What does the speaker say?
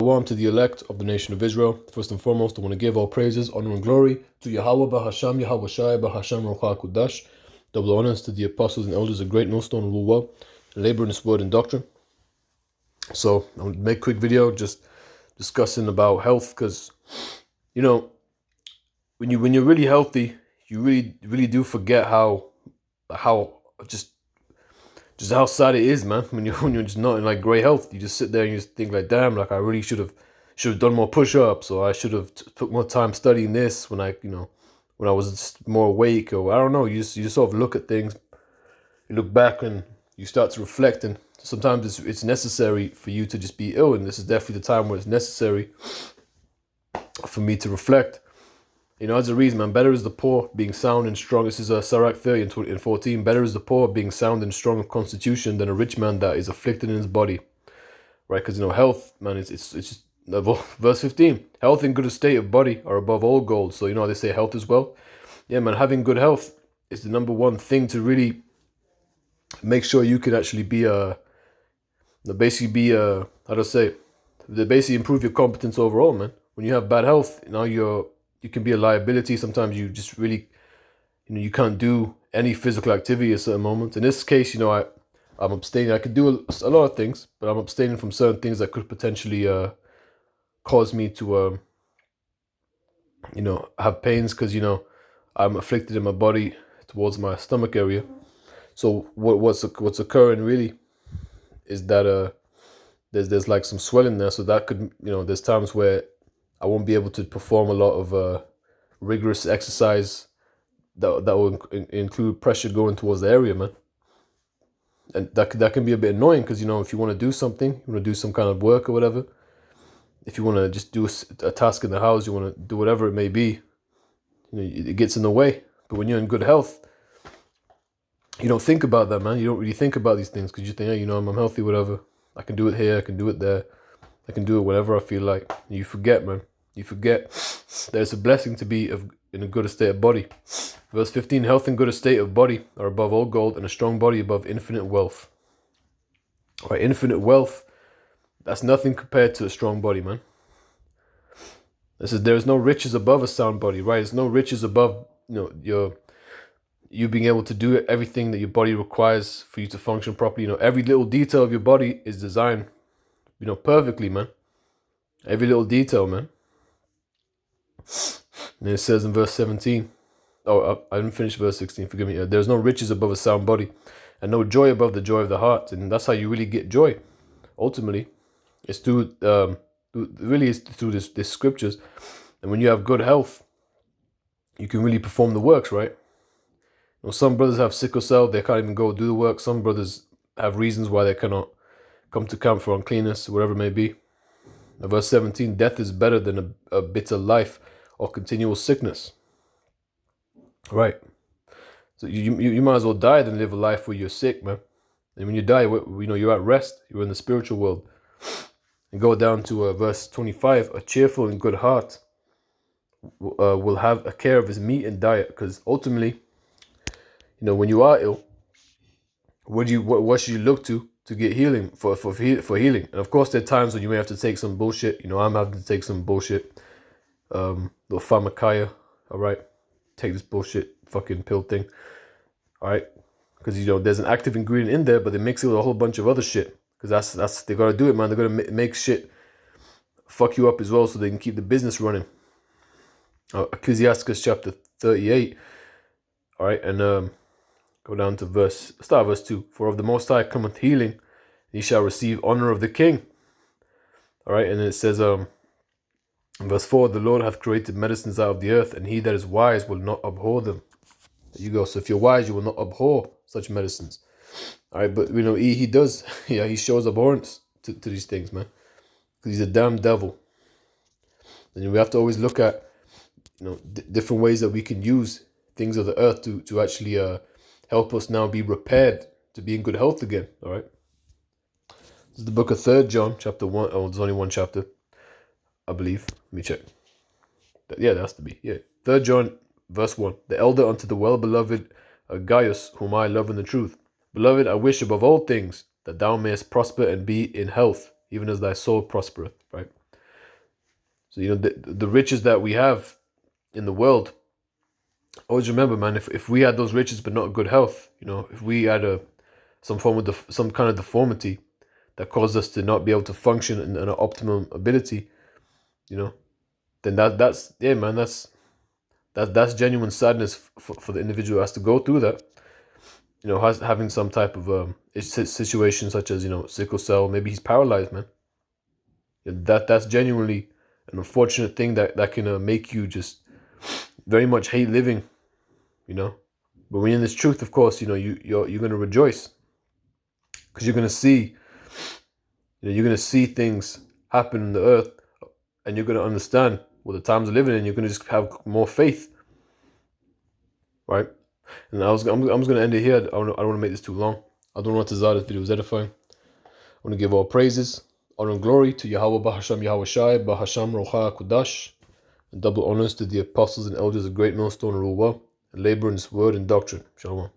Shalom to the elect of the nation of Israel. First and foremost, I want to give all praises, honor, and glory to Yahweh Bahasham, Yahweh Shai Bahasham Ruach HaKodesh. Double honors to the apostles and elders of Great Millstone and rule well, and labor in this word and doctrine. So I'm going to make a quick video just discussing about health, because you know when you're really healthy, you really do forget how just how sad it is, man. When you're just not in like great health, you just sit there and you just think like, damn, like I really should have done more push-ups, or I should have took more time studying this when when I was just more awake, or I don't know. You just sort of look at things, you look back, and you start to reflect. And sometimes it's necessary for you to just be ill, and this is definitely the time where it's necessary for me to reflect. As a reason, man, better is the poor being sound and strong. This is Sirach 30 and 14. Better is the poor being sound and strong of constitution than a rich man that is afflicted in his body. Right? Because, health, man, it's just, verse 15. Health and good estate of body are above all gold. So, they say health is wealth. Yeah, man, having good health is the number one thing to really make sure you can actually be, how to say, they basically improve your competence overall, man. When you have bad health, you can be a liability. Sometimes you just really, you can't do any physical activity at certain moments. In this case, I'm abstaining. I could do a lot of things, but I'm abstaining from certain things that could potentially cause me to, have pains, because, I'm afflicted in my body towards my stomach area. So what's occurring really is that there's like some swelling there. So that could, there's times where I won't be able to perform a lot of rigorous exercise that will include pressure going towards the area, man. And that can be a bit annoying, because, if you want to do something, you want to do some kind of work or whatever, if you want to just do a task in the house, you want to do whatever it may be, it gets in the way. But when you're in good health, you don't think about that, man. You don't really think about these things, because you think, hey, I'm healthy, whatever. I can do it here, I can do it there. I can do it whenever I feel like. You forget, man. You forget that it's a blessing to be in a good estate of body. Verse 15, health and good estate of body are above all gold, and a strong body above infinite wealth. All right, infinite wealth, that's nothing compared to a strong body, man. This is, there's no riches above a sound body, right? There's no riches above, you being able to do everything that your body requires for you to function properly. Every little detail of your body is designed, perfectly, man. Every little detail, man. And it says in verse 17, I didn't finish verse 16, forgive me. There's no riches above a sound body, and no joy above the joy of the heart. And that's how you really get joy. Ultimately, it's through this scriptures. And when you have good health, you can really perform the works, right? Some brothers have sickle cell, they can't even go do the work. Some brothers have reasons why they cannot come to camp for uncleanness, whatever it may be. Verse 17, death is better than a bitter life or continual sickness. Right. So you might as well die than live a life where you're sick, man. And when you die, you're at rest. You're in the spiritual world. And go down to verse 25, a cheerful and good heart will have a care of his meat and diet. Because ultimately, when you are ill, what should you look to get healing, for healing? And of course, there are times when you may have to take some bullshit. I'm having to take some bullshit, little pharmacia. All right, take this bullshit fucking pill thing. All right, because there's an active ingredient in there, but they mix it with a whole bunch of other shit. Because that's they gotta do it, man. They're gonna make shit fuck you up as well, so they can keep the business running. Ecclesiastes chapter 38. All right, and go down to verse 2. For of the Most High cometh healing, and he shall receive honor of the king. All right, and it says, in verse 4, the Lord hath created medicines out of the earth, and he that is wise will not abhor them. There you go. So if you're wise, you will not abhor such medicines. All right, but he does. Yeah, he shows abhorrence to these things, man, because he's a damn devil. And we have to always look at, different ways that we can use things of the earth to actually help us now be repaired to be in good health again. All right. This is the book of 3 John, chapter 1. Oh, there's only one chapter, I believe. Let me check. Yeah, that has to be. Yeah. 3 John, verse 1. The elder unto the well-beloved Gaius, whom I love in the truth. Beloved, I wish above all things that thou mayest prosper and be in health, even as thy soul prospereth. Right. So the riches that we have in the world, always remember, man, if we had those riches but not good health, if we had some form of some kind of deformity that caused us to not be able to function in an optimum ability, then that's yeah, man, that's genuine sadness for the individual who has to go through that. Having some type of situation such as sickle cell, maybe he's paralyzed, man. That's genuinely an unfortunate thing that can make you just very much hate living, But when you're in this truth, of course, you're gonna rejoice because you're gonna see things happen in the earth, and you're gonna understand what the times are living in. You're gonna just have more faith, right? And I'm just gonna end it here. I don't want to make this too long. I don't want to say this video was edifying. I want to give all praises, honor, and glory to Yahweh Bahasham Yahweh Shai Bahasham Rocha Kudash, and double honors to the apostles and elders of Great Millstone and Rule Well, and labor in this word and doctrine. Shalom.